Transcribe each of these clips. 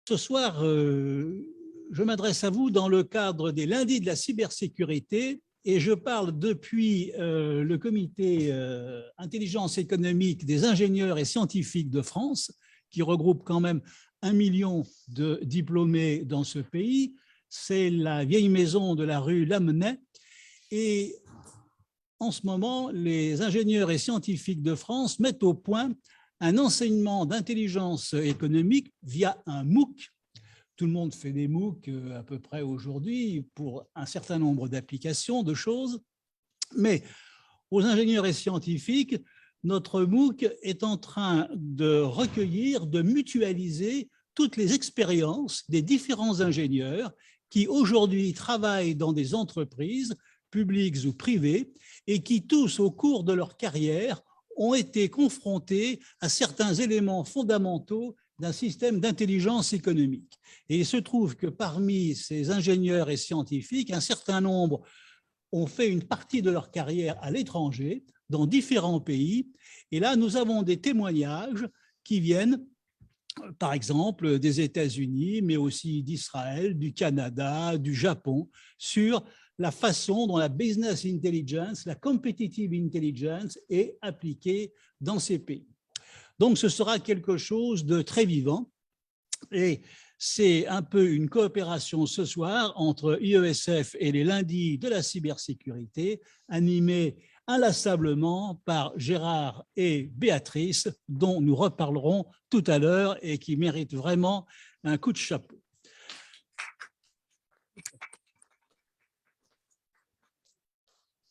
Ce soir, je m'adresse à vous dans le cadre des lundis de la cybersécurité et je parle depuis le comité intelligence économique des ingénieurs et scientifiques de France, qui regroupe quand même 1 million de diplômés dans ce pays. C'est la vieille maison de la rue Lamennais. Et en ce moment, les ingénieurs et scientifiques de France mettent au point un enseignement d'intelligence économique via un MOOC. Tout le monde fait des MOOC à peu près aujourd'hui pour un certain nombre d'applications, de choses. Mais aux ingénieurs et scientifiques, notre MOOC est en train de recueillir, de mutualiser toutes les expériences des différents ingénieurs qui aujourd'hui travaillent dans des entreprises publiques ou privées et qui tous, au cours de leur carrière, ont été confrontés à certains éléments fondamentaux d'un système d'intelligence économique. Et il se trouve que parmi ces ingénieurs et scientifiques, un certain nombre ont fait une partie de leur carrière à l'étranger, dans différents pays. Et là, nous avons des témoignages qui viennent, par exemple, des États-Unis, mais aussi d'Israël, du Canada, du Japon, sur la façon dont la business intelligence, la competitive intelligence est appliquée dans ces pays. Donc, ce sera quelque chose de très vivant et c'est un peu une coopération ce soir entre IESF et les lundis de la cybersécurité, animés inlassablement par Gérard et Béatrice, dont nous reparlerons tout à l'heure et qui méritent vraiment un coup de chapeau.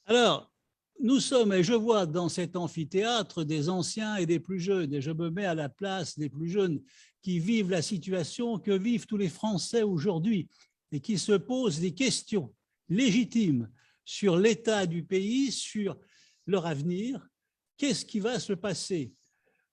Alors, nous sommes, et je vois dans cet amphithéâtre des anciens et des plus jeunes, et je me mets à la place des plus jeunes qui vivent la situation que vivent tous les Français aujourd'hui et qui se posent des questions légitimes sur l'état du pays, sur leur avenir. Qu'est-ce qui va se passer?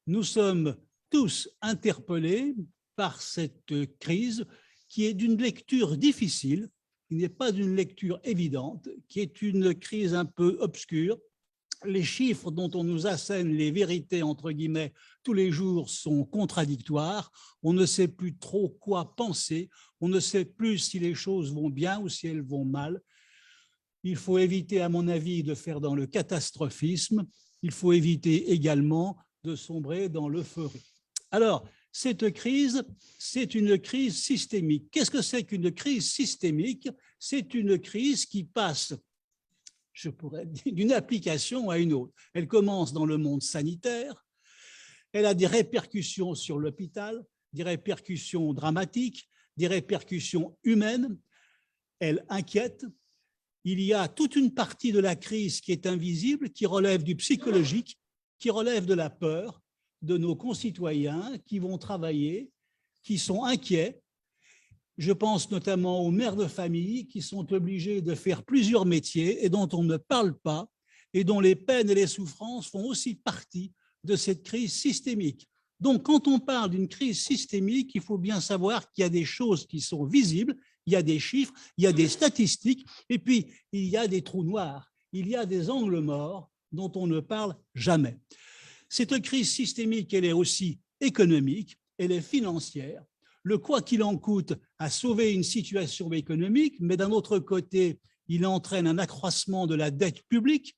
Nous sommes tous interpellés par cette crise qui est d'une lecture difficile, qui n'est pas une lecture évidente, qui est une crise un peu obscure. Les chiffres dont on nous assène les vérités, entre guillemets, tous les jours sont contradictoires. On ne sait plus trop quoi penser. On ne sait plus si les choses vont bien ou si elles vont mal. Il faut éviter, à mon avis, de faire dans le catastrophisme. Il faut éviter également de sombrer dans l'euphorie. Alors, cette crise, c'est une crise systémique. Qu'est-ce que c'est qu'une crise systémique? C'est une crise qui passe, je pourrais dire, d'une application à une autre. Elle commence dans le monde sanitaire, elle a des répercussions sur l'hôpital, des répercussions dramatiques, des répercussions humaines, elle inquiète. Il y a toute une partie de la crise qui est invisible, qui relève du psychologique, qui relève de la peur, de nos concitoyens qui vont travailler, qui sont inquiets. Je pense notamment aux mères de famille qui sont obligées de faire plusieurs métiers et dont on ne parle pas et dont les peines et les souffrances font aussi partie de cette crise systémique. Donc, quand on parle d'une crise systémique, il faut bien savoir qu'il y a des choses qui sont visibles, il y a des chiffres, il y a des statistiques, et puis il y a des trous noirs, il y a des angles morts dont on ne parle jamais. Cette crise systémique, elle est aussi économique, elle est financière. Le quoi qu'il en coûte a sauvé une situation économique, mais d'un autre côté, il entraîne un accroissement de la dette publique.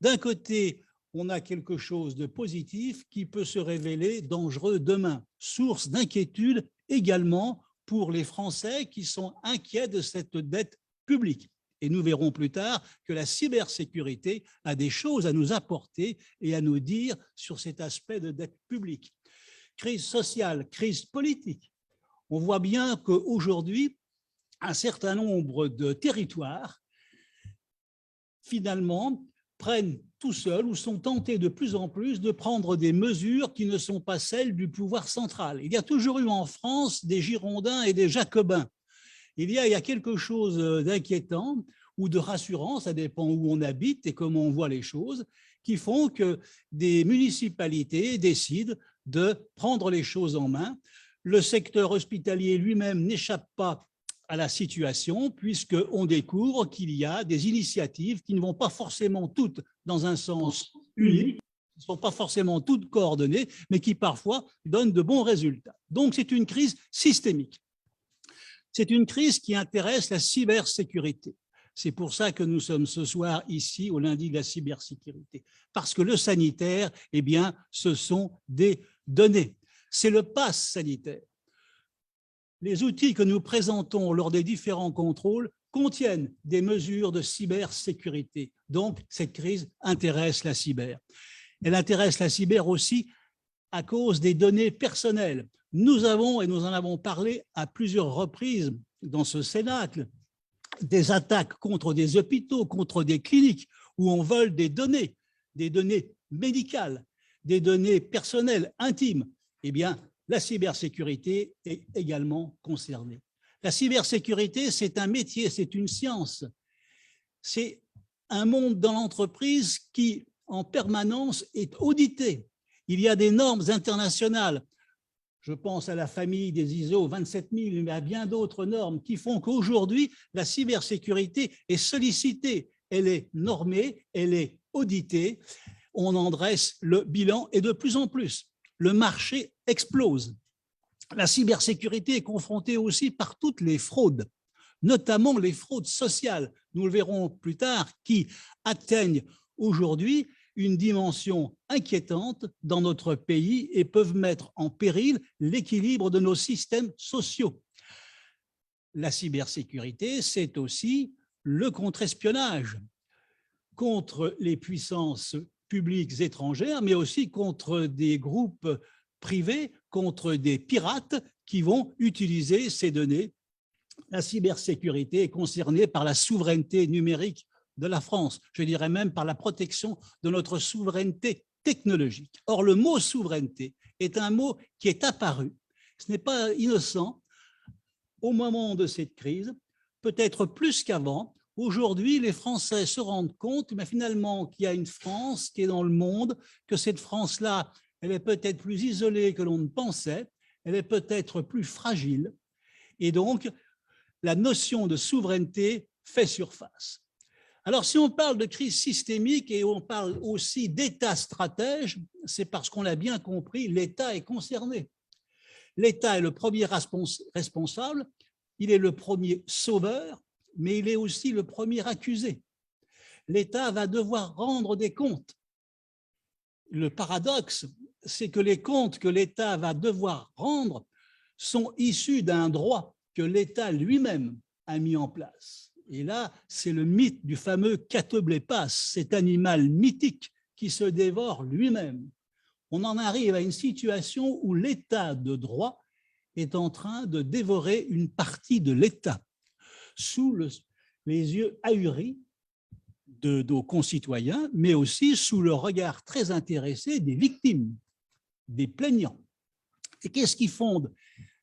D'un côté, on a quelque chose de positif qui peut se révéler dangereux demain, source d'inquiétude également pour les Français qui sont inquiets de cette dette publique. Et nous verrons plus tard que la cybersécurité a des choses à nous apporter et à nous dire sur cet aspect de dette publique. Crise sociale, crise politique. On voit bien qu'aujourd'hui, un certain nombre de territoires, finalement, prennent tout seuls ou sont tentés de plus en plus de prendre des mesures qui ne sont pas celles du pouvoir central. Il y a toujours eu en France des Girondins et des Jacobins. Il y a quelque chose d'inquiétant ou de rassurant, ça dépend où on habite et comment on voit les choses, qui font que des municipalités décident de prendre les choses en main. Le secteur hospitalier lui-même n'échappe pas à la situation puisqu'on découvre qu'il y a des initiatives qui ne vont pas forcément toutes dans un sens unique, ne sont pas forcément toutes coordonnées, mais qui parfois donnent de bons résultats. Donc c'est une crise systémique. C'est une crise qui intéresse la cybersécurité. C'est pour ça que nous sommes ce soir ici au lundi de la cybersécurité. Parce que le sanitaire, eh bien, ce sont des données. C'est le pass sanitaire. Les outils que nous présentons lors des différents contrôles contiennent des mesures de cybersécurité. Donc, cette crise intéresse la cyber. Elle intéresse la cyber aussi à cause des données personnelles. Nous avons, et nous en avons parlé à plusieurs reprises dans ce cénacle, des attaques contre des hôpitaux, contre des cliniques, où on vole des données médicales, des données personnelles, intimes. Eh bien, la cybersécurité est également concernée. La cybersécurité, c'est un métier, c'est une science. C'est un monde dans l'entreprise qui, en permanence, est audité. Il y a des normes internationales. Je pense à la famille des ISO 27000, mais à bien d'autres normes qui font qu'aujourd'hui, la cybersécurité est sollicitée, elle est normée, elle est auditée. On en dresse le bilan et de plus en plus. Le marché explose. La cybersécurité est confrontée aussi par toutes les fraudes, notamment les fraudes sociales, nous le verrons plus tard, qui atteignent aujourd'hui une dimension inquiétante dans notre pays et peuvent mettre en péril l'équilibre de nos systèmes sociaux. La cybersécurité, c'est aussi le contre-espionnage, contre les puissances publiques étrangères, mais aussi contre des groupes privés, contre des pirates qui vont utiliser ces données. La cybersécurité est concernée par la souveraineté numérique de la France, je dirais même par la protection de notre souveraineté technologique. Or, le mot souveraineté est un mot qui est apparu, ce n'est pas innocent, au moment de cette crise, peut-être plus qu'avant. Aujourd'hui, les Français se rendent compte, mais finalement, qu'il y a une France qui est dans le monde, que cette France-là, elle est peut-être plus isolée que l'on ne pensait, elle est peut-être plus fragile, et donc la notion de souveraineté fait surface. Alors, si on parle de crise systémique et on parle aussi d'État stratège, c'est parce qu'on l'a bien compris, l'État est concerné. L'État est le premier responsable, il est le premier sauveur, mais il est aussi le premier accusé. L'État va devoir rendre des comptes. Le paradoxe, c'est que les comptes que l'État va devoir rendre sont issus d'un droit que l'État lui-même a mis en place. Et là, c'est le mythe du fameux catoblépas, cet animal mythique qui se dévore lui-même. On en arrive à une situation où l'État de droit est en train de dévorer une partie de l'État sous les yeux ahuris de nos concitoyens, mais aussi sous le regard très intéressé des victimes, des plaignants. Et qu'est-ce qui fonde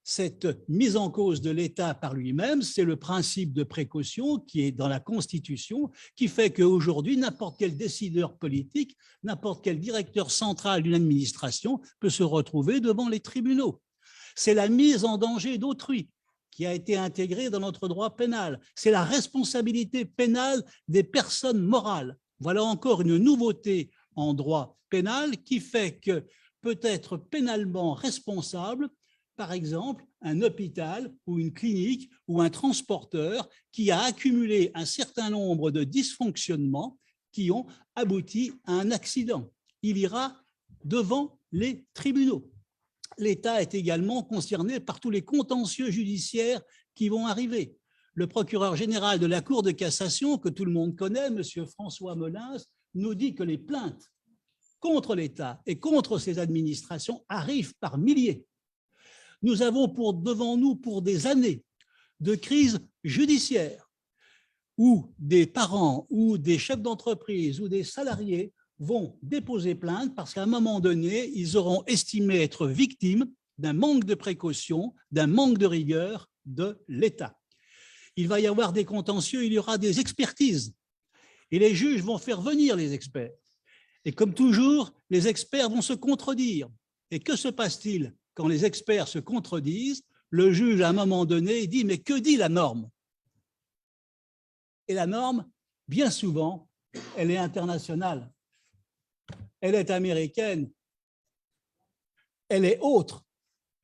cette mise en cause de l'État par lui-même? C'est le principe de précaution qui est dans la Constitution, qui fait qu'aujourd'hui, n'importe quel décideur politique, n'importe quel directeur central d'une administration peut se retrouver devant les tribunaux. C'est la mise en danger d'autrui qui a été intégrée dans notre droit pénal. C'est la responsabilité pénale des personnes morales. Voilà encore une nouveauté en droit pénal qui fait que peut être pénalement responsable, par exemple, un hôpital ou une clinique ou un transporteur qui a accumulé un certain nombre de dysfonctionnements qui ont abouti à un accident. Il ira devant les tribunaux. L'État est également concerné par tous les contentieux judiciaires qui vont arriver. Le procureur général de la Cour de cassation, que tout le monde connaît, M. François Molins, nous dit que les plaintes contre l'État et contre ses administrations arrivent par milliers. Nous avons devant nous pour des années de crise judiciaire où des parents ou des chefs d'entreprise ou des salariés vont déposer plainte parce qu'à un moment donné, ils auront estimé être victimes d'un manque de précaution, d'un manque de rigueur de l'État. Il va y avoir des contentieux, il y aura des expertises et les juges vont faire venir les experts. Et comme toujours, les experts vont se contredire. Et que se passe-t-il quand les experts se contredisent? Le juge, à un moment donné, dit « mais que dit la norme ?» Et la norme, bien souvent, elle est internationale. Elle est américaine, elle est autre,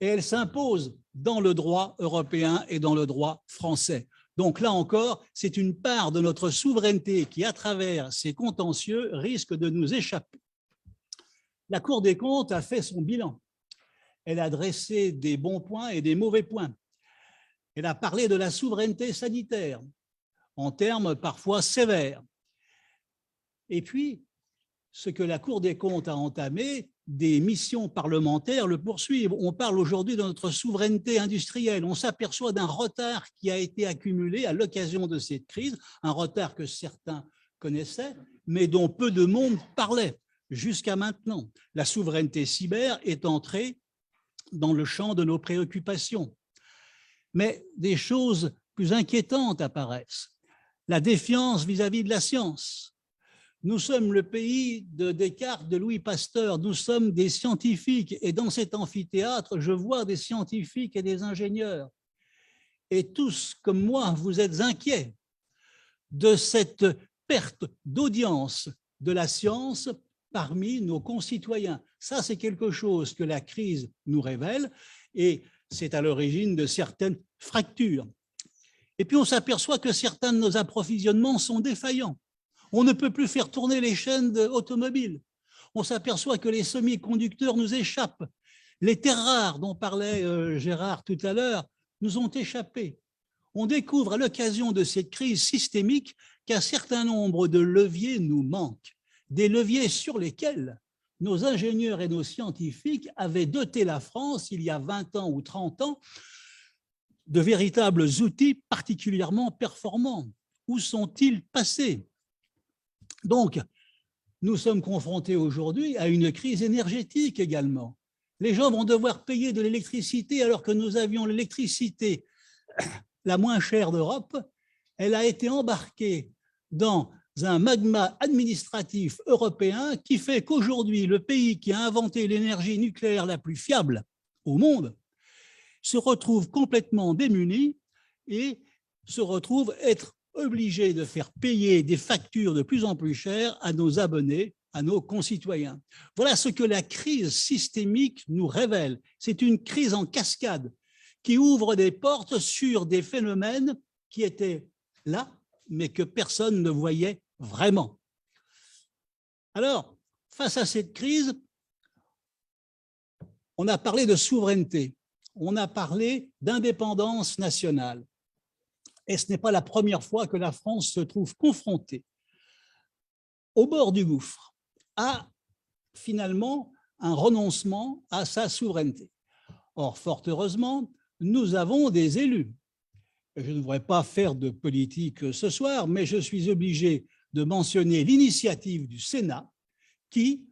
et elle s'impose dans le droit européen et dans le droit français. Donc là encore, c'est une part de notre souveraineté qui, à travers ces contentieux, risque de nous échapper. La Cour des comptes a fait son bilan. Elle a dressé des bons points et des mauvais points. Elle a parlé de la souveraineté sanitaire en termes parfois sévères. Et puis, ce que la Cour des comptes a entamé, des missions parlementaires le poursuivent. On parle aujourd'hui de notre souveraineté industrielle. On s'aperçoit d'un retard qui a été accumulé à l'occasion de cette crise, un retard que certains connaissaient, mais dont peu de monde parlait jusqu'à maintenant. La souveraineté cyber est entrée dans le champ de nos préoccupations. Mais des choses plus inquiétantes apparaissent. La défiance vis-à-vis de la science. Nous sommes le pays de Descartes, de Louis Pasteur, nous sommes des scientifiques et dans cet amphithéâtre, je vois des scientifiques et des ingénieurs. Et tous, comme moi, vous êtes inquiets de cette perte d'audience de la science parmi nos concitoyens. Ça, c'est quelque chose que la crise nous révèle et c'est à l'origine de certaines fractures. Et puis, on s'aperçoit que certains de nos approvisionnements sont défaillants. On ne peut plus faire tourner les chaînes automobiles. On s'aperçoit que les semi-conducteurs nous échappent. Les terres rares dont parlait Gérard tout à l'heure nous ont échappé. On découvre à l'occasion de cette crise systémique qu'un certain nombre de leviers nous manquent, des leviers sur lesquels nos ingénieurs et nos scientifiques avaient doté la France il y a 20 ans ou 30 ans de véritables outils particulièrement performants. Où sont-ils passés ? Donc, nous sommes confrontés aujourd'hui à une crise énergétique également. Les gens vont devoir payer de l'électricité alors que nous avions l'électricité la moins chère d'Europe. Elle a été embarquée dans un magma administratif européen qui fait qu'aujourd'hui, le pays qui a inventé l'énergie nucléaire la plus fiable au monde se retrouve complètement démuni et se retrouve être obligé de faire payer des factures de plus en plus chères à nos abonnés, à nos concitoyens. Voilà ce que la crise systémique nous révèle. C'est une crise en cascade qui ouvre des portes sur des phénomènes qui étaient là, mais que personne ne voyait vraiment. Alors, face à cette crise, on a parlé de souveraineté, on a parlé d'indépendance nationale. Et ce n'est pas la première fois que la France se trouve confrontée au bord du gouffre à finalement un renoncement à sa souveraineté. Or, fort heureusement, nous avons des élus. Je ne voudrais pas faire de politique ce soir, mais je suis obligé de mentionner l'initiative du Sénat qui,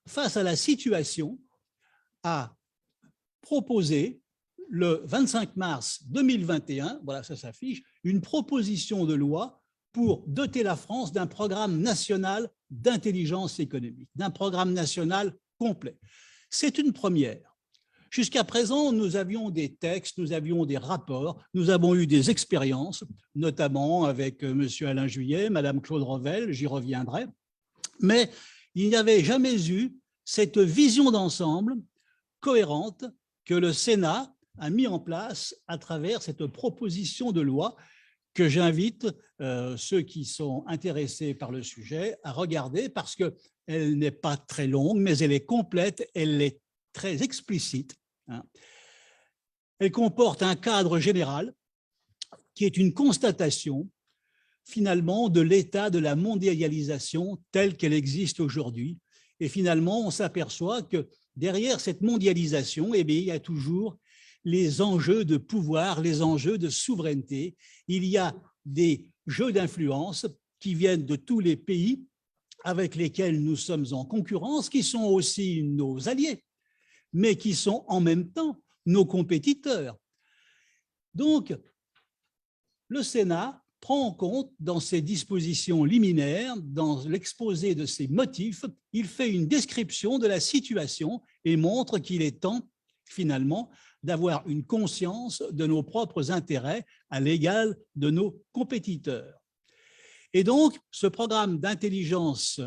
face à la situation, a proposé le 25 mars 2021, voilà, ça s'affiche, une proposition de loi pour doter la France d'un programme national d'intelligence économique, d'un programme national complet. C'est une première. Jusqu'à présent, nous avions des textes, nous avions des rapports, nous avons eu des expériences, notamment avec M. Alain Juillet, Mme Claude Revel, j'y reviendrai, mais il n'y avait jamais eu cette vision d'ensemble cohérente que le Sénat a mis en place à travers cette proposition de loi que j'invite ceux qui sont intéressés par le sujet à regarder parce qu'elle n'est pas très longue, mais elle est complète, elle est très explicite. Elle comporte un cadre général qui est une constatation finalement de l'état de la mondialisation telle qu'elle existe aujourd'hui. Et finalement, on s'aperçoit que derrière cette mondialisation, eh bien, il y a toujours les enjeux de pouvoir, les enjeux de souveraineté. Il y a des jeux d'influence qui viennent de tous les pays avec lesquels nous sommes en concurrence, qui sont aussi nos alliés, mais qui sont en même temps nos compétiteurs. Donc, le Sénat prend en compte dans ses dispositions liminaires, dans l'exposé de ses motifs, il fait une description de la situation et montre qu'il est temps, finalement, d'avoir une conscience de nos propres intérêts à l'égal de nos compétiteurs. Et donc, ce programme d'intelligence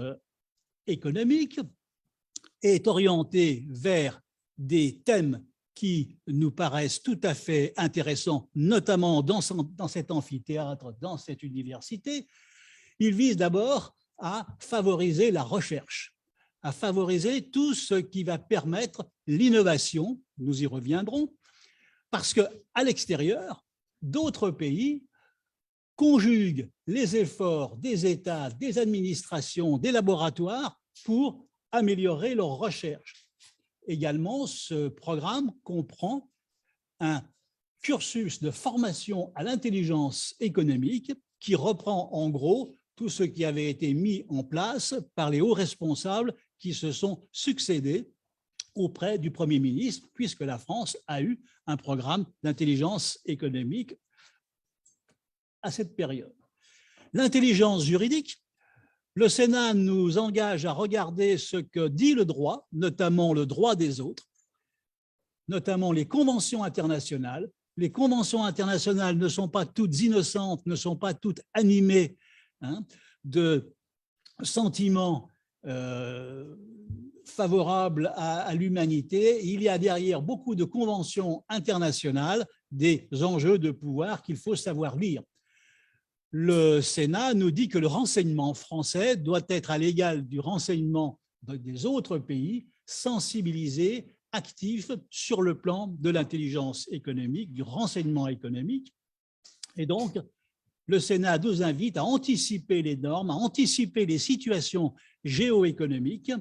économique est orienté vers des thèmes qui nous paraissent tout à fait intéressants, notamment dans cet amphithéâtre, dans cette université. Il vise d'abord à favoriser la recherche, à favoriser tout ce qui va permettre l'innovation, nous y reviendrons, parce qu'à l'extérieur, d'autres pays conjuguent les efforts des États, des administrations, des laboratoires pour améliorer leur recherche. Également, ce programme comprend un cursus de formation à l'intelligence économique qui reprend en gros tout ce qui avait été mis en place par les hauts responsables qui se sont succédés auprès du Premier ministre, puisque la France a eu un programme d'intelligence économique à cette période. L'intelligence juridique, le Sénat nous engage à regarder ce que dit le droit, notamment le droit des autres, notamment les conventions internationales. Les conventions internationales ne sont pas toutes innocentes, ne sont pas toutes animées de sentiments favorables à l'humanité. Il y a derrière beaucoup de conventions internationales des enjeux de pouvoir qu'il faut savoir lire. Le Sénat nous dit que le renseignement français doit être à l'égal du renseignement des autres pays, sensibilisé, actif sur le plan de l'intelligence économique, du renseignement économique. Et donc, le Sénat nous invite à anticiper les normes, à anticiper les situations géoéconomiques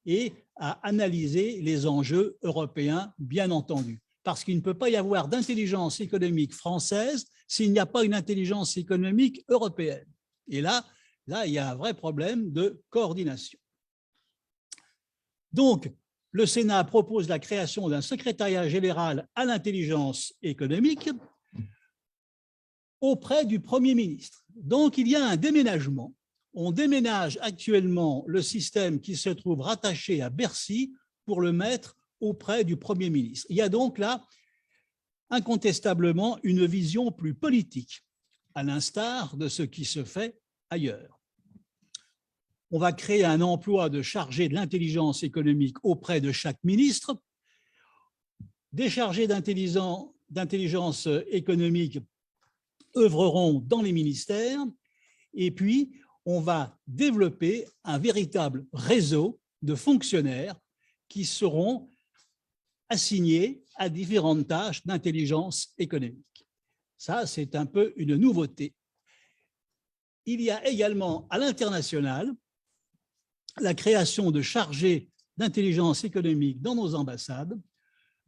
et à analyser les enjeux européens, bien entendu. Parce qu'il ne peut pas y avoir d'intelligence économique française s'il n'y a pas une intelligence économique européenne. Et là, il y a un vrai problème de coordination. Donc, le Sénat propose la création d'un secrétariat général à l'intelligence économique auprès du Premier ministre. Donc, il y a un déménagement. On déménage actuellement le système qui se trouve rattaché à Bercy pour le mettre auprès du Premier ministre. Il y a donc là, incontestablement, une vision plus politique, à l'instar de ce qui se fait ailleurs. On va créer un emploi de chargé de l'intelligence économique auprès de chaque ministre. Des chargés d'intelligence économique œuvreront dans les ministères et puis on va développer un véritable réseau de fonctionnaires qui seront assignés à différentes tâches d'intelligence économique. Ça, c'est un peu une nouveauté. Il y a également à l'international la création de chargés d'intelligence économique dans nos ambassades,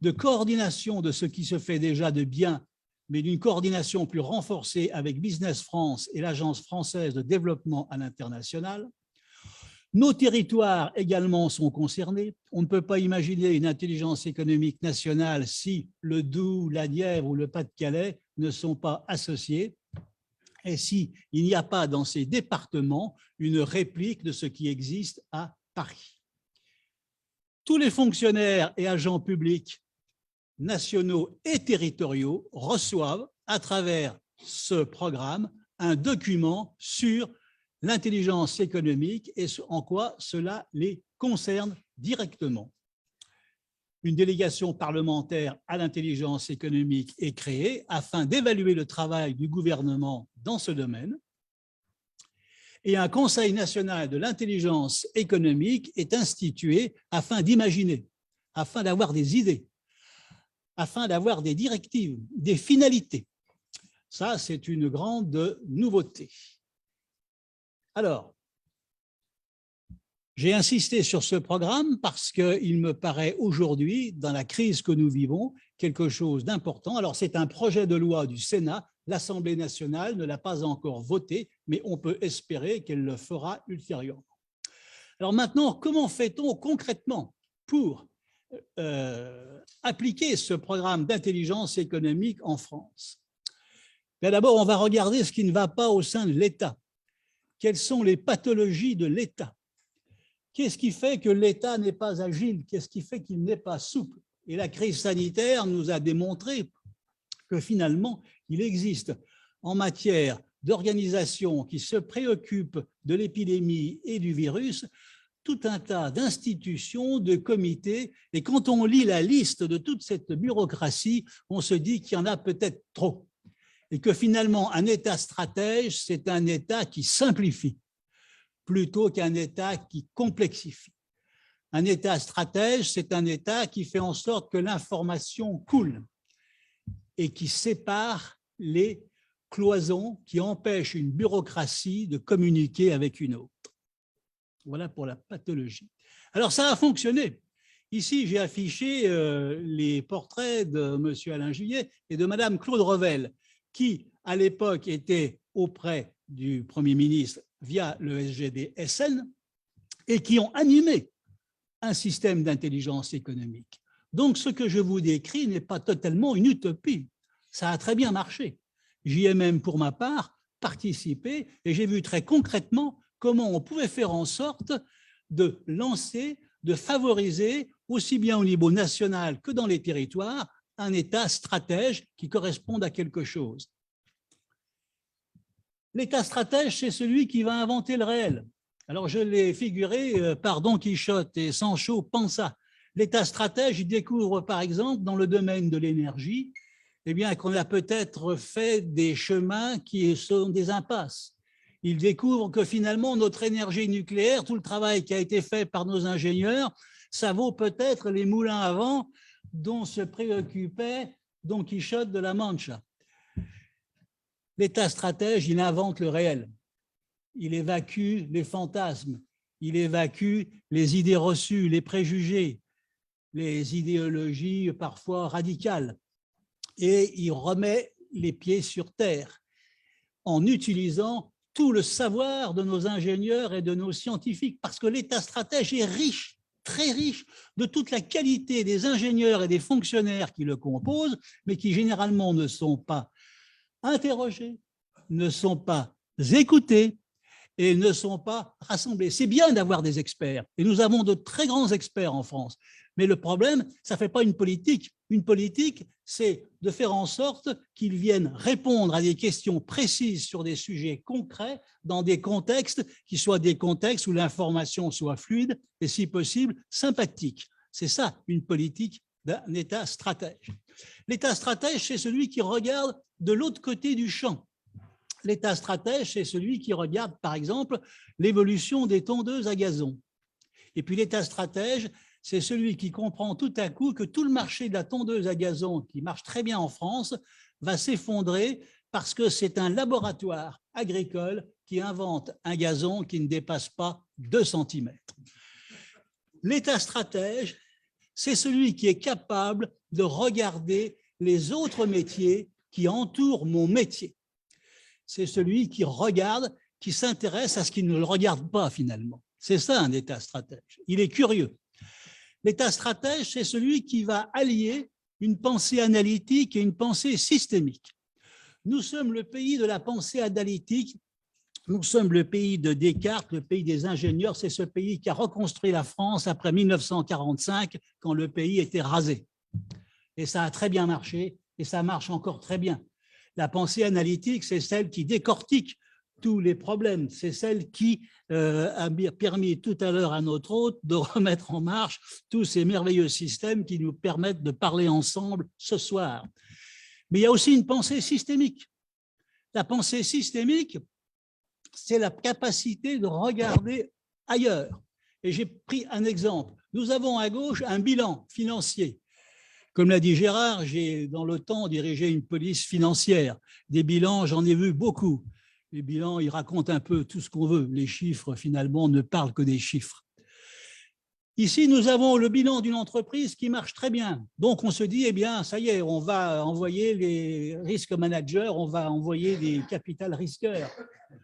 de coordination de ce qui se fait déjà de bien, mais d'une coordination plus renforcée avec Business France et l'Agence française de développement à l'international. Nos territoires également sont concernés. On ne peut pas imaginer une intelligence économique nationale si le Doubs, la Nièvre ou le Pas-de-Calais ne sont pas associés et s'il n'y a pas dans ces départements une réplique de ce qui existe à Paris. Tous les fonctionnaires et agents publics nationaux et territoriaux reçoivent à travers ce programme un document sur l'intelligence économique et en quoi cela les concerne directement. Une délégation parlementaire à l'intelligence économique est créée afin d'évaluer le travail du gouvernement dans ce domaine. Et un Conseil national de l'intelligence économique est institué afin d'imaginer, afin d'avoir des idées, afin d'avoir des directives, des finalités. Ça, c'est une grande nouveauté. Alors, j'ai insisté sur ce programme parce qu'il me paraît aujourd'hui, dans la crise que nous vivons, quelque chose d'important. Alors, c'est un projet de loi du Sénat. L'Assemblée nationale ne l'a pas encore voté, mais on peut espérer qu'elle le fera ultérieurement. Alors maintenant, comment fait-on concrètement pour appliquer ce programme d'intelligence économique en France? D'abord, on va regarder ce qui ne va pas au sein de l'État. Quelles sont les pathologies de l'État? Qu'est-ce qui fait que l'État n'est pas agile? Qu'est-ce qui fait qu'il n'est pas souple? Et la crise sanitaire nous a démontré que finalement, il existe en matière d'organisation qui se préoccupe de l'épidémie et du virus tout un tas d'institutions, de comités, et quand on lit la liste de toute cette bureaucratie, on se dit qu'il y en a peut-être trop, et que finalement, un État stratège, c'est un État qui simplifie, plutôt qu'un État qui complexifie. Un État stratège, c'est un État qui fait en sorte que l'information coule et qui sépare les cloisons qui empêchent une bureaucratie de communiquer avec une autre. Voilà pour la pathologie. Alors, ça a fonctionné. Ici, j'ai affiché les portraits de M. Alain Juillet et de Mme Claude Revel, qui, à l'époque, étaient auprès du Premier ministre via le SGD-SN et qui ont animé un système d'intelligence économique. Donc, ce que je vous décris n'est pas totalement une utopie. Ça a très bien marché. J'y ai même, pour ma part, participé et j'ai vu très concrètement comment on pouvait faire en sorte de lancer, de favoriser, aussi bien au niveau national que dans les territoires, un État stratège qui corresponde à quelque chose. L'État stratège, c'est celui qui va inventer le réel. Alors, je l'ai figuré par Don Quichotte et Sancho Panza. L'État stratège, il découvre, par exemple, dans le domaine de l'énergie, eh bien, qu'on a peut-être fait des chemins qui sont des impasses. Il découvre que finalement, notre énergie nucléaire, tout le travail qui a été fait par nos ingénieurs, ça vaut peut-être les moulins à vent dont se préoccupait Don Quichotte de la Mancha. L'État stratège, il invente le réel. Il évacue les fantasmes, il évacue les idées reçues, les préjugés, les idéologies parfois radicales. Et il remet les pieds sur terre en utilisant tout le savoir de nos ingénieurs et de nos scientifiques, parce que l'État stratège est riche, très riche, de toute la qualité des ingénieurs et des fonctionnaires qui le composent, mais qui généralement ne sont pas interrogés, ne sont pas écoutés et ne sont pas rassemblés. C'est bien d'avoir des experts, et nous avons de très grands experts en France, mais le problème, ça ne fait pas une politique. Une politique, c'est de faire en sorte qu'ils viennent répondre à des questions précises sur des sujets concrets dans des contextes qui soient des contextes où l'information soit fluide et, si possible, sympathique. C'est ça, une politique d'un État stratège. L'État stratège, c'est celui qui regarde de l'autre côté du champ. L'État stratège, c'est celui qui regarde, par exemple, l'évolution des tondeuses à gazon. Et puis l'État stratège, c'est celui qui comprend tout à coup que tout le marché de la tondeuse à gazon, qui marche très bien en France, va s'effondrer parce que c'est un laboratoire agricole qui invente un gazon qui ne dépasse pas 2 cm. L'État stratège, c'est celui qui est capable de regarder les autres métiers qui entourent mon métier. C'est celui qui regarde, qui s'intéresse à ce qui ne le regarde pas finalement. C'est ça un État stratège. Il est curieux. L'État stratège, c'est celui qui va allier une pensée analytique et une pensée systémique. Nous sommes le pays de la pensée analytique, nous sommes le pays de Descartes, le pays des ingénieurs, c'est ce pays qui a reconstruit la France après 1945, quand le pays était rasé. Et ça a très bien marché, et ça marche encore très bien. La pensée analytique, c'est celle qui décortique tous les problèmes. C'est celle qui a permis tout à l'heure à notre hôte de remettre en marche tous ces merveilleux systèmes qui nous permettent de parler ensemble ce soir. Mais il y a aussi une pensée systémique. La pensée systémique, c'est la capacité de regarder ailleurs. Et j'ai pris un exemple. Nous avons à gauche un bilan financier. Comme l'a dit Gérard, j'ai dans le temps dirigé une police financière. Des bilans, j'en ai vu beaucoup. Les bilans, ils racontent un peu tout ce qu'on veut. Les chiffres, finalement, ne parlent que des chiffres. Ici, nous avons le bilan d'une entreprise qui marche très bien. Donc, on se dit, eh bien, ça y est, on va envoyer les risques managers, on va envoyer des capital risqueurs.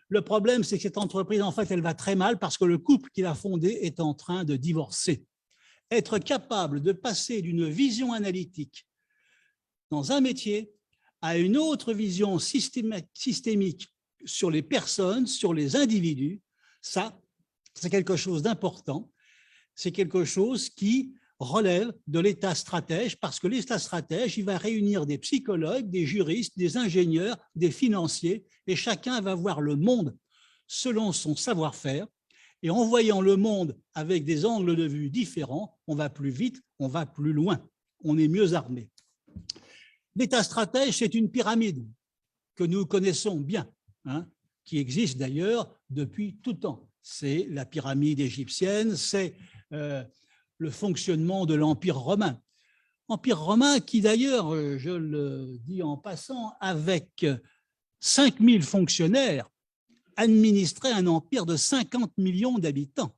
Le problème, c'est que cette entreprise, en fait, elle va très mal parce que le couple qui l'a fondée est en train de divorcer. Être capable de passer d'une vision analytique dans un métier à une autre vision systémique sur les personnes, sur les individus, ça, c'est quelque chose d'important. C'est quelque chose qui relève de l'État stratège, parce que l'État stratège, il va réunir des psychologues, des juristes, des ingénieurs, des financiers, et chacun va voir le monde selon son savoir-faire Et en voyant le monde avec des angles de vue différents, on va plus vite, on va plus loin, on est mieux armé. L'État stratège, c'est une pyramide que nous connaissons bien, hein, qui existe d'ailleurs depuis tout temps. C'est la pyramide égyptienne, c'est le fonctionnement de l'Empire romain. Empire romain qui d'ailleurs, je le dis en passant, avec 5000 fonctionnaires, administrait un empire de 50 millions d'habitants.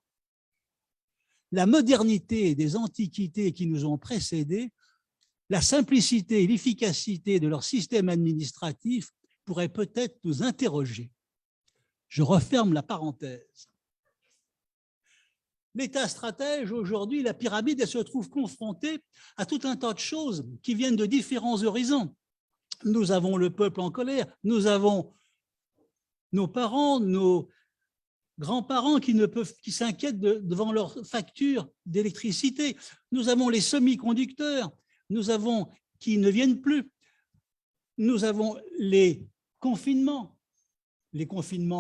La modernité des antiquités qui nous ont précédés, la simplicité et l'efficacité de leur système administratif pourraient peut-être nous interroger. Je referme la parenthèse. L'État stratège, aujourd'hui, la pyramide, elle se trouve confrontée à tout un tas de choses qui viennent de différents horizons. Nous avons le peuple en colère, nous avons nos parents, nos grands-parents qui s'inquiètent devant leurs factures d'électricité. Nous avons les semi-conducteurs, nous avons qui ne viennent plus. Nous avons les confinements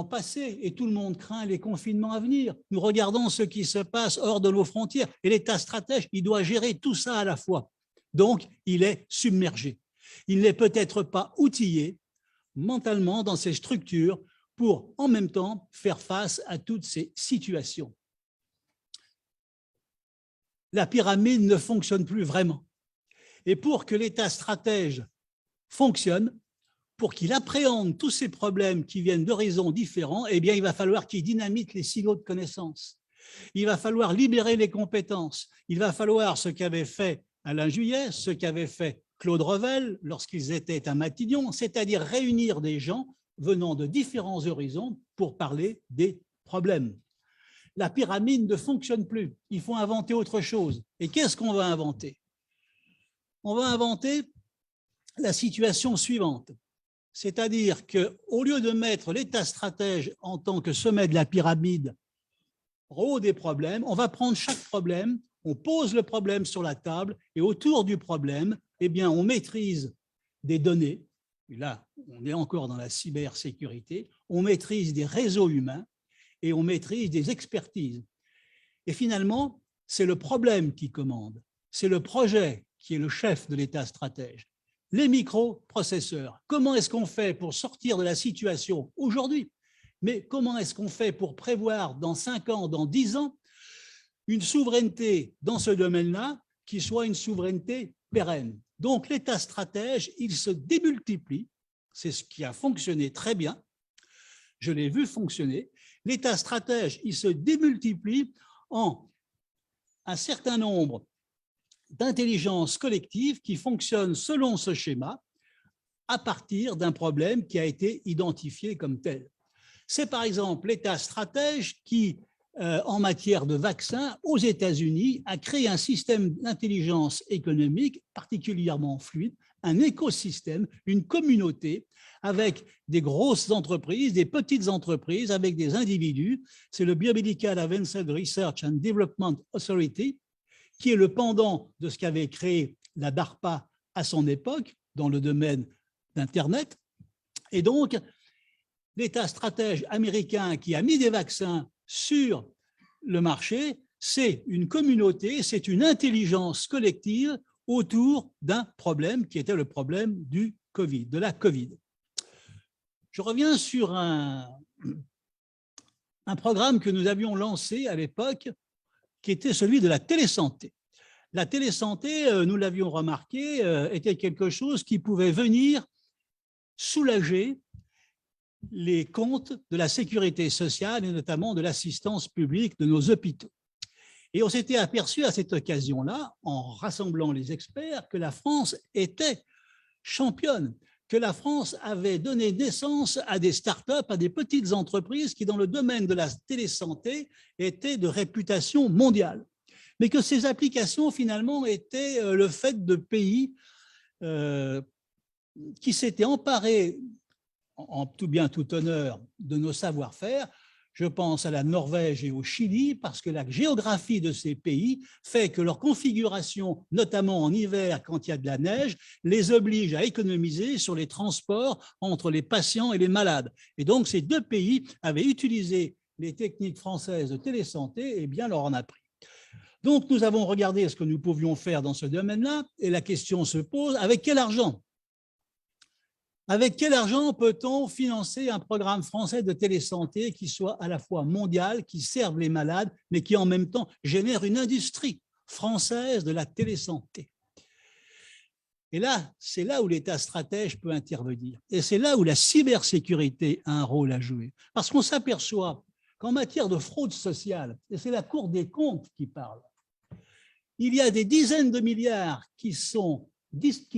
passés et tout le monde craint les confinements à venir. Nous regardons ce qui se passe hors de nos frontières et l'État stratège, il doit gérer tout ça à la fois. Donc, il est submergé. Il n'est peut-être pas outillé mentalement dans ses structures pour en même temps faire face à toutes ces situations. La pyramide ne fonctionne plus vraiment. Et pour que l'État stratège fonctionne, pour qu'il appréhende tous ces problèmes qui viennent d'horizons différents, eh bien, il va falloir qu'il dynamite les silos de connaissances. Il va falloir libérer les compétences. Il va falloir ce qu'avait fait Alain Juillet, ce qu'avait fait Claude Revel lorsqu'ils étaient à Matignon, c'est-à-dire réunir des gens venant de différents horizons pour parler des problèmes. La pyramide ne fonctionne plus. Il faut inventer autre chose. Et qu'est-ce qu'on va inventer? On va inventer la situation suivante. C'est-à-dire qu'au lieu de mettre l'État stratège en tant que sommet de la pyramide en haut des problèmes, on va prendre chaque problème, on pose le problème sur la table et autour du problème, eh bien, on maîtrise des données. Et là, on est encore dans la cybersécurité, on maîtrise des réseaux humains et on maîtrise des expertises. Et finalement, c'est le problème qui commande, c'est le projet qui est le chef de l'État stratège. Les microprocesseurs, comment est-ce qu'on fait pour sortir de la situation aujourd'hui, mais comment est-ce qu'on fait pour prévoir dans 5 ans, dans 10 ans, une souveraineté dans ce domaine-là qui soit une souveraineté pérenne. Donc l'État stratège, il se démultiplie, c'est ce qui a fonctionné très bien, je l'ai vu fonctionner, l'État stratège, il se démultiplie en un certain nombre d'intelligence collective qui fonctionne selon ce schéma à partir d'un problème qui a été identifié comme tel. C'est par exemple l'État stratège qui, en matière de vaccins, aux États-Unis, a créé un système d'intelligence économique particulièrement fluide, un écosystème, une communauté avec des grosses entreprises, des petites entreprises, avec des individus. C'est le Biomedical Advanced Research and Development Authority, qui est le pendant de ce qu'avait créé la DARPA à son époque dans le domaine d'Internet. Et donc, l'État stratège américain qui a mis des vaccins sur le marché, c'est une communauté, c'est une intelligence collective autour d'un problème qui était le problème du Covid, de la Covid. Je reviens sur un programme que nous avions lancé à l'époque, qui était celui de la télésanté. La télésanté, nous l'avions remarqué, était quelque chose qui pouvait venir soulager les comptes de la sécurité sociale et notamment de l'assistance publique de nos hôpitaux. Et on s'était aperçu à cette occasion-là, en rassemblant les experts, que la France était championne, que la France avait donné naissance à des start-up, à des petites entreprises qui, dans le domaine de la télésanté, étaient de réputation mondiale. Mais que ces applications, finalement, étaient le fait de pays qui s'étaient emparés, en tout bien, tout honneur, de nos savoir-faire. Je pense à la Norvège et au Chili, parce que la géographie de ces pays fait que leur configuration, notamment en hiver quand il y a de la neige, les oblige à économiser sur les transports entre les patients et les malades. Et donc ces deux pays avaient utilisé les techniques françaises de télésanté, eh bien, leur en a pris. Donc, nous avons regardé ce que nous pouvions faire dans ce domaine-là, et la question se pose, avec quel argent? Avec quel argent peut-on financer un programme français de télésanté qui soit à la fois mondial, qui serve les malades, mais qui en même temps génère une industrie française de la télésanté? Et là, c'est là où l'État stratège peut intervenir. Et c'est là où la cybersécurité a un rôle à jouer. Parce qu'on s'aperçoit qu'en matière de fraude sociale, et c'est la Cour des comptes qui parle, il y a des dizaines de milliards qui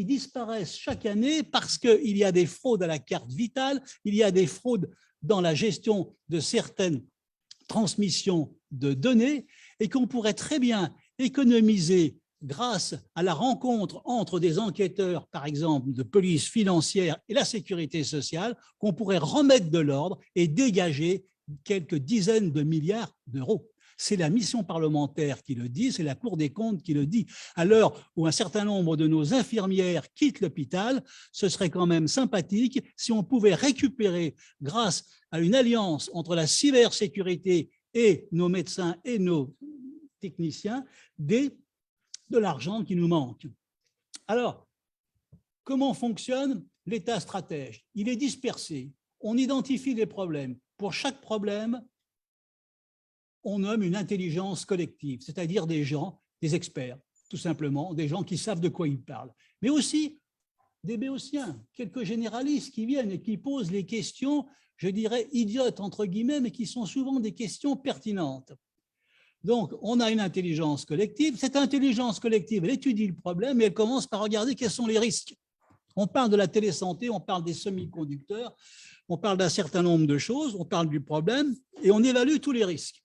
disparaissent chaque année parce qu'il y a des fraudes à la carte vitale, il y a des fraudes dans la gestion de certaines transmissions de données et qu'on pourrait très bien économiser grâce à la rencontre entre des enquêteurs, par exemple, de police financière et la sécurité sociale, qu'on pourrait remettre de l'ordre et dégager quelques dizaines de milliards d'euros. C'est la mission parlementaire qui le dit, c'est la Cour des comptes qui le dit. À l'heure où un certain nombre de nos infirmières quittent l'hôpital, ce serait quand même sympathique si on pouvait récupérer, grâce à une alliance entre la cybersécurité et nos médecins et nos techniciens, de l'argent qui nous manque. Alors, comment fonctionne l'État stratège? Il est dispersé. On identifie des problèmes. Pour chaque problème, on nomme une intelligence collective, c'est-à-dire des gens, des experts, tout simplement, des gens qui savent de quoi ils parlent. Mais aussi des béotiens, quelques généralistes qui viennent et qui posent les questions, je dirais, idiotes, entre guillemets, mais qui sont souvent des questions pertinentes. Donc, on a une intelligence collective. Cette intelligence collective, elle étudie le problème et elle commence par regarder quels sont les risques. On parle de la télésanté, on parle des semi-conducteurs, on parle d'un certain nombre de choses, on parle du problème et on évalue tous les risques.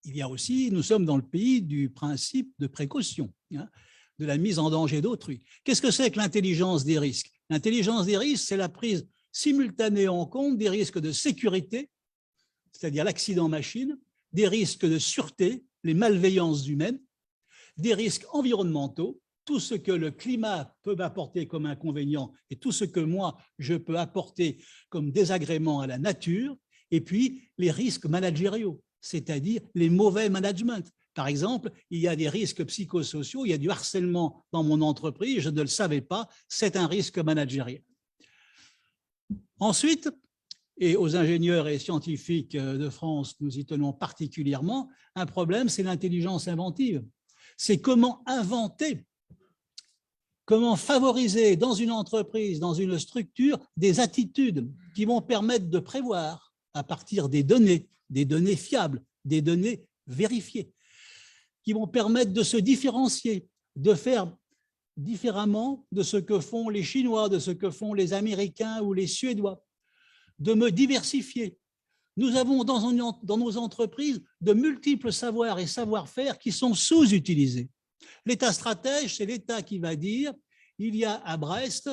Il y a aussi, nous sommes dans le pays du principe de précaution, de la mise en danger d'autrui. Qu'est-ce que c'est que l'intelligence des risques? L'intelligence des risques, c'est la prise simultanée en compte des risques de sécurité, c'est-à-dire l'accident machine, des risques de sûreté, les malveillances humaines, des risques environnementaux, tout ce que le climat peut m'apporter comme inconvénient et tout ce que moi, je peux apporter comme désagrément à la nature, et puis les risques managériaux, c'est-à-dire les mauvais managements. Par exemple, il y a des risques psychosociaux, il y a du harcèlement dans mon entreprise, je ne le savais pas, c'est un risque managérial. Ensuite, et aux ingénieurs et scientifiques de France, nous y tenons particulièrement, un problème, c'est l'intelligence inventive. C'est comment inventer, comment favoriser dans une entreprise, dans une structure, des attitudes qui vont permettre de prévoir à partir des données fiables, des données vérifiées, qui vont permettre de se différencier, de faire différemment de ce que font les Chinois, de ce que font les Américains ou les Suédois, de me diversifier. Nous avons dans nos entreprises de multiples savoirs et savoir-faire qui sont sous-utilisés. L'État stratège, c'est l'État qui va dire, il y a à Brest,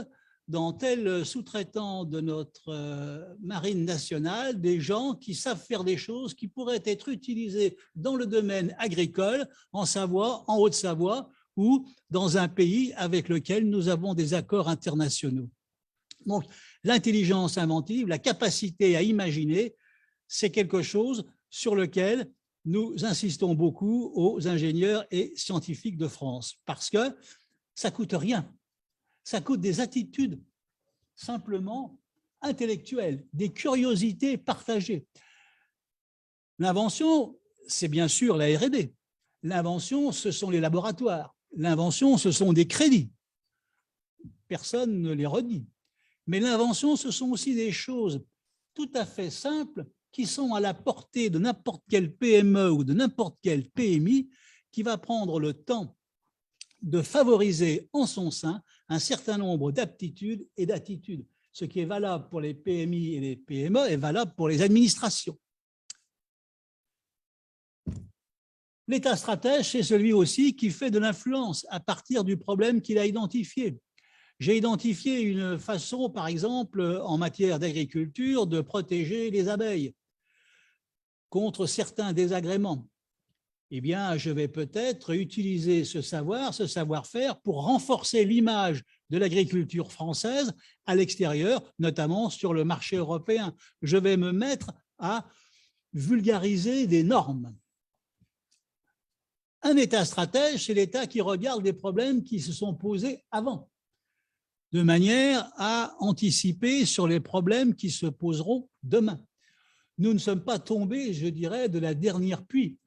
dans tel sous-traitant de notre marine nationale, des gens qui savent faire des choses qui pourraient être utilisées dans le domaine agricole, en Savoie, en Haute-Savoie, ou dans un pays avec lequel nous avons des accords internationaux. Donc, l'intelligence inventive, la capacité à imaginer, c'est quelque chose sur lequel nous insistons beaucoup aux ingénieurs et scientifiques de France, parce que ça ne coûte rien. Ça coûte des attitudes simplement intellectuelles, des curiosités partagées. L'invention, c'est bien sûr la R&D. L'invention, ce sont les laboratoires. L'invention, ce sont des crédits. Personne ne les redit. Mais l'invention, ce sont aussi des choses tout à fait simples qui sont à la portée de n'importe quelle PME ou de n'importe quel PMI qui va prendre le temps de favoriser en son sein un certain nombre d'aptitudes et d'attitudes. Ce qui est valable pour les PMI et les PME est valable pour les administrations. L'État stratège, c'est celui aussi qui fait de l'influence à partir du problème qu'il a identifié. J'ai identifié une façon, par exemple, en matière d'agriculture, de protéger les abeilles contre certains désagréments. Eh bien, je vais peut-être utiliser ce savoir-faire pour renforcer l'image de l'agriculture française à l'extérieur, notamment sur le marché européen. Je vais me mettre à vulgariser des normes. Un État stratège, c'est l'État qui regarde les problèmes qui se sont posés avant, de manière à anticiper sur les problèmes qui se poseront demain. Nous ne sommes pas tombés, je dirais, de la dernière pluie.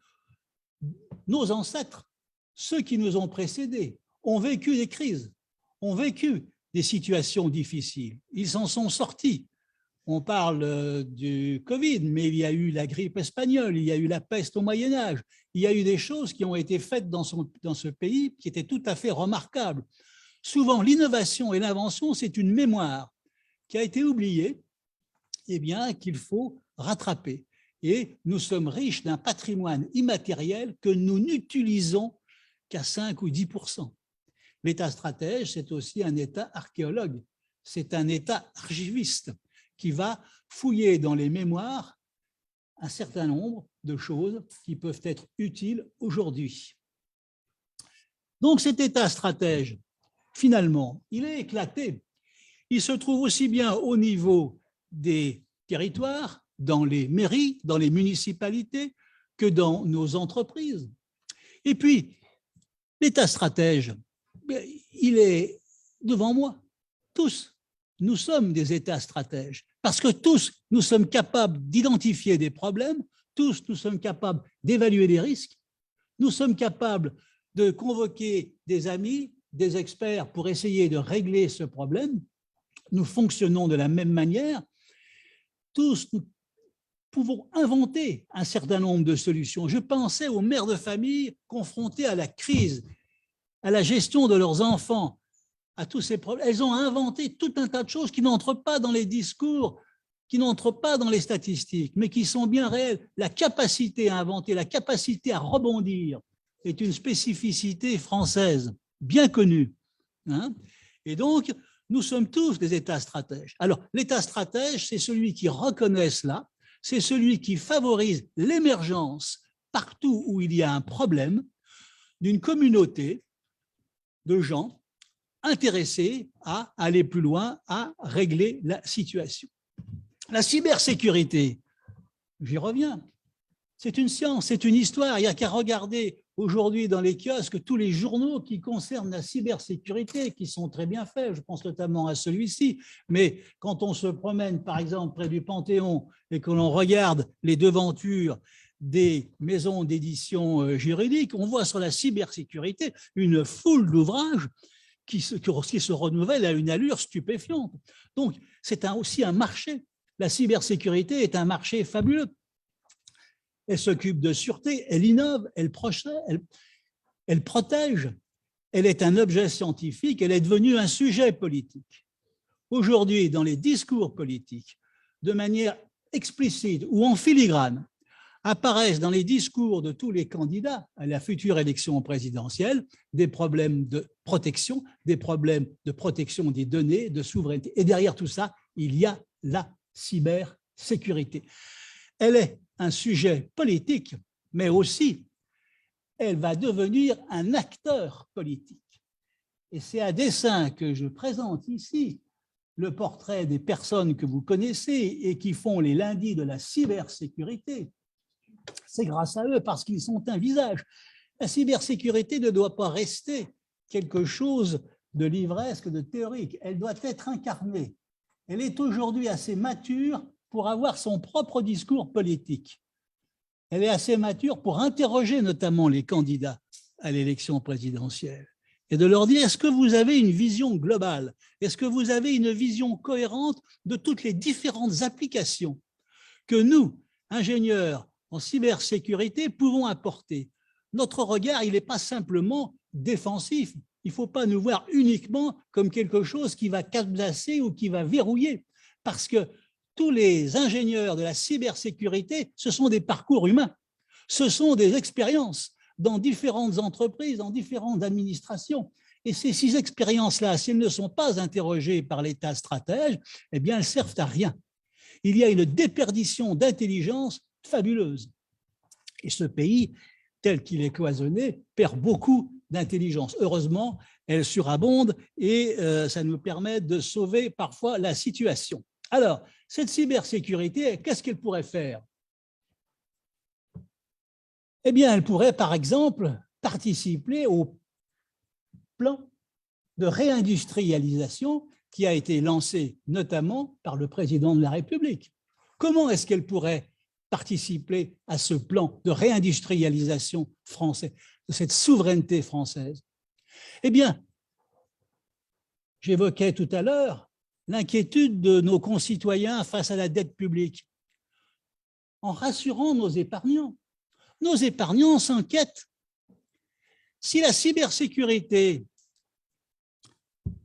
Nos ancêtres, ceux qui nous ont précédés, ont vécu des crises, ont vécu des situations difficiles. Ils s'en sont sortis. On parle du Covid, mais il y a eu la grippe espagnole, il y a eu la peste au Moyen-Âge, il y a eu des choses qui ont été faites dans ce pays qui étaient tout à fait remarquables. Souvent, l'innovation et l'invention, c'est une mémoire qui a été oubliée, et bien qu'il faut rattraper. Et nous sommes riches d'un patrimoine immatériel que nous n'utilisons qu'à 5 ou 10%. L'État stratège, c'est aussi un État archéologue, c'est un État archiviste qui va fouiller dans les mémoires un certain nombre de choses qui peuvent être utiles aujourd'hui. Donc cet État stratège, finalement, il est éclaté. Il se trouve aussi bien au niveau des territoires, dans les mairies, dans les municipalités, que dans nos entreprises. Et puis, l'État stratège, il est devant moi. Tous, nous sommes des États stratèges, parce que tous, nous sommes capables d'identifier des problèmes, tous, nous sommes capables d'évaluer les risques, nous sommes capables de convoquer des amis, des experts pour essayer de régler ce problème. Nous fonctionnons de la même manière. Tous, nous pouvons inventer un certain nombre de solutions. Je pensais aux mères de famille confrontées à la crise, à la gestion de leurs enfants, à tous ces problèmes. Elles ont inventé tout un tas de choses qui n'entrent pas dans les discours, qui n'entrent pas dans les statistiques, mais qui sont bien réelles. La capacité à inventer, la capacité à rebondir est une spécificité française, bien connue. Et donc, nous sommes tous des États stratèges. Alors, l'État stratège, c'est celui qui reconnaît cela, c'est celui qui favorise l'émergence partout où il y a un problème d'une communauté de gens intéressés à aller plus loin, à régler la situation. La cybersécurité, j'y reviens, c'est une science, c'est une histoire. Il n'y a qu'à regarder aujourd'hui dans les kiosques tous les journaux qui concernent la cybersécurité, qui sont très bien faits, je pense notamment à celui-ci. Mais quand on se promène, par exemple, près du Panthéon et que l'on regarde les devantures des maisons d'édition juridiques, on voit sur la cybersécurité une foule d'ouvrages qui se renouvellent à une allure stupéfiante. Donc, c'est aussi un marché. La cybersécurité est un marché fabuleux. Elle s'occupe de sûreté, elle innove, elle protège, elle est un objet scientifique, elle est devenue un sujet politique. Aujourd'hui, dans les discours politiques, de manière explicite ou en filigrane, apparaissent dans les discours de tous les candidats à la future élection présidentielle des problèmes de protection des données, de souveraineté. Et derrière tout ça, il y a la cybersécurité. Elle est un sujet politique, mais aussi elle va devenir un acteur politique. Et c'est à dessein que je présente ici le portrait des personnes que vous connaissez et qui font les lundis de la cybersécurité. C'est grâce à eux, parce qu'ils sont un visage. La cybersécurité ne doit pas rester quelque chose de livresque, de théorique. Elle doit être incarnée. Elle est aujourd'hui assez mature pour avoir son propre discours politique. Elle est assez mature pour interroger notamment les candidats à l'élection présidentielle et de leur dire, est-ce que vous avez une vision globale? Est-ce que vous avez une vision cohérente de toutes les différentes applications que nous, ingénieurs en cybersécurité, pouvons apporter? Notre regard, il n'est pas simplement défensif. Il ne faut pas nous voir uniquement comme quelque chose qui va cadenasser ou qui va verrouiller, parce que tous les ingénieurs de la cybersécurité, ce sont des parcours humains, ce sont des expériences dans différentes entreprises, dans différentes administrations. Et ces 6 expériences-là, si elles ne sont pas interrogées par l'État stratège, eh bien, elles servent à rien. Il y a une déperdition d'intelligence fabuleuse. Et ce pays, tel qu'il est cloisonné, perd beaucoup d'intelligence. Heureusement, elle surabonde et ça nous permet de sauver parfois la situation. Alors, cette cybersécurité, qu'est-ce qu'elle pourrait faire? Eh bien, elle pourrait, par exemple, participer au plan de réindustrialisation qui a été lancé notamment par le président de la République. Comment est-ce qu'elle pourrait participer à ce plan de réindustrialisation français, de cette souveraineté française? Eh bien, j'évoquais tout à l'heure l'inquiétude de nos concitoyens face à la dette publique. En rassurant nos épargnants s'inquiètent. Si la cybersécurité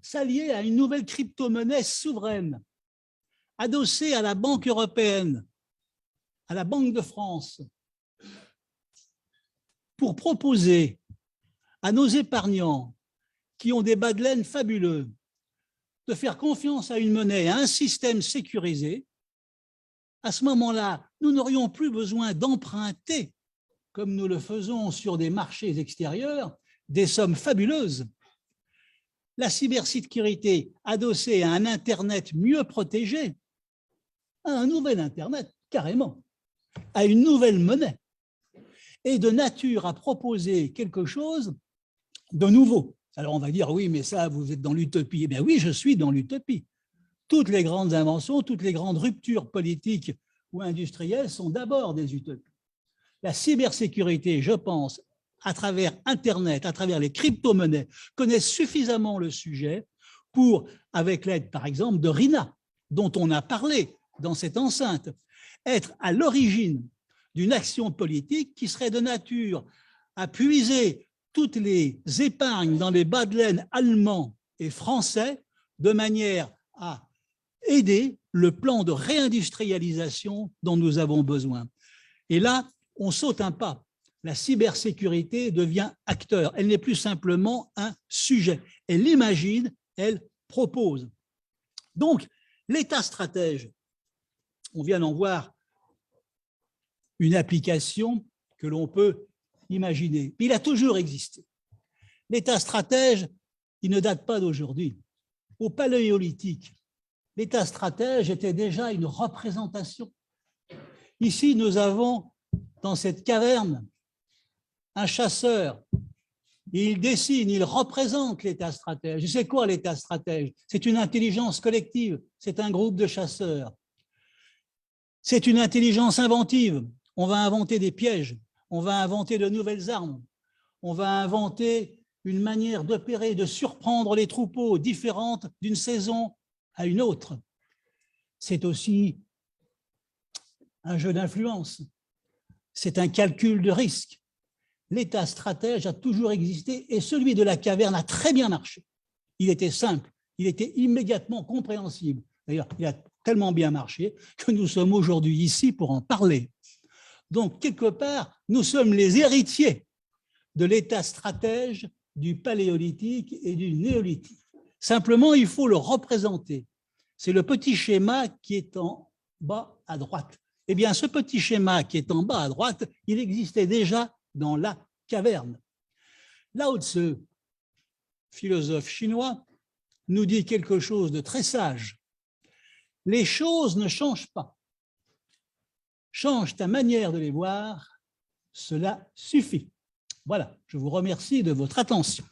s'alliait à une nouvelle crypto-monnaie souveraine, adossée à la Banque européenne, à la Banque de France, pour proposer à nos épargnants qui ont des bas de laine fabuleux de faire confiance à une monnaie, à un système sécurisé, à ce moment-là, nous n'aurions plus besoin d'emprunter, comme nous le faisons sur des marchés extérieurs, des sommes fabuleuses. La cybersécurité adossée à un Internet mieux protégé, à un nouvel Internet, carrément, à une nouvelle monnaie, est de nature à proposer quelque chose de nouveau. Alors on va dire, oui, mais ça, vous êtes dans l'utopie. Eh bien oui, je suis dans l'utopie. Toutes les grandes inventions, toutes les grandes ruptures politiques ou industrielles sont d'abord des utopies. La cybersécurité, je pense, à travers Internet, à travers les crypto-monnaies, connaissent suffisamment le sujet pour, avec l'aide par exemple de RINA, dont on a parlé dans cette enceinte, être à l'origine d'une action politique qui serait de nature à puiser toutes les épargnes dans les bas de laine allemands et français de manière à aider le plan de réindustrialisation dont nous avons besoin. Et là, on saute un pas. La cybersécurité devient acteur. Elle n'est plus simplement un sujet. Elle imagine, elle propose. Donc, l'État stratège, on vient d'en voir une application que l'on peut imaginer. Il a toujours existé. L'État stratège, il ne date pas d'aujourd'hui. Au Paléolithique, l'État stratège était déjà une représentation. Ici, nous avons, dans cette caverne, un chasseur. Il dessine, il représente l'État stratège. C'est quoi l'État stratège? C'est une intelligence collective, c'est un groupe de chasseurs. C'est une intelligence inventive. On va inventer des pièges, on va inventer de nouvelles armes, on va inventer une manière d'opérer, de surprendre les troupeaux différentes d'une saison à une autre. C'est aussi un jeu d'influence, c'est un calcul de risque. L'État stratège a toujours existé et celui de la caverne a très bien marché. Il était simple, il était immédiatement compréhensible. D'ailleurs, il a tellement bien marché que nous sommes aujourd'hui ici pour en parler. Donc, quelque part, nous sommes les héritiers de l'État stratège du Paléolithique et du Néolithique. Simplement, il faut le représenter. C'est le petit schéma qui est en bas à droite. Eh bien, ce petit schéma qui est en bas à droite, il existait déjà dans la caverne. Lao Tzu, philosophe chinois, nous dit quelque chose de très sage. Les choses ne changent pas. Change ta manière de les voir, cela suffit. Voilà, je vous remercie de votre attention.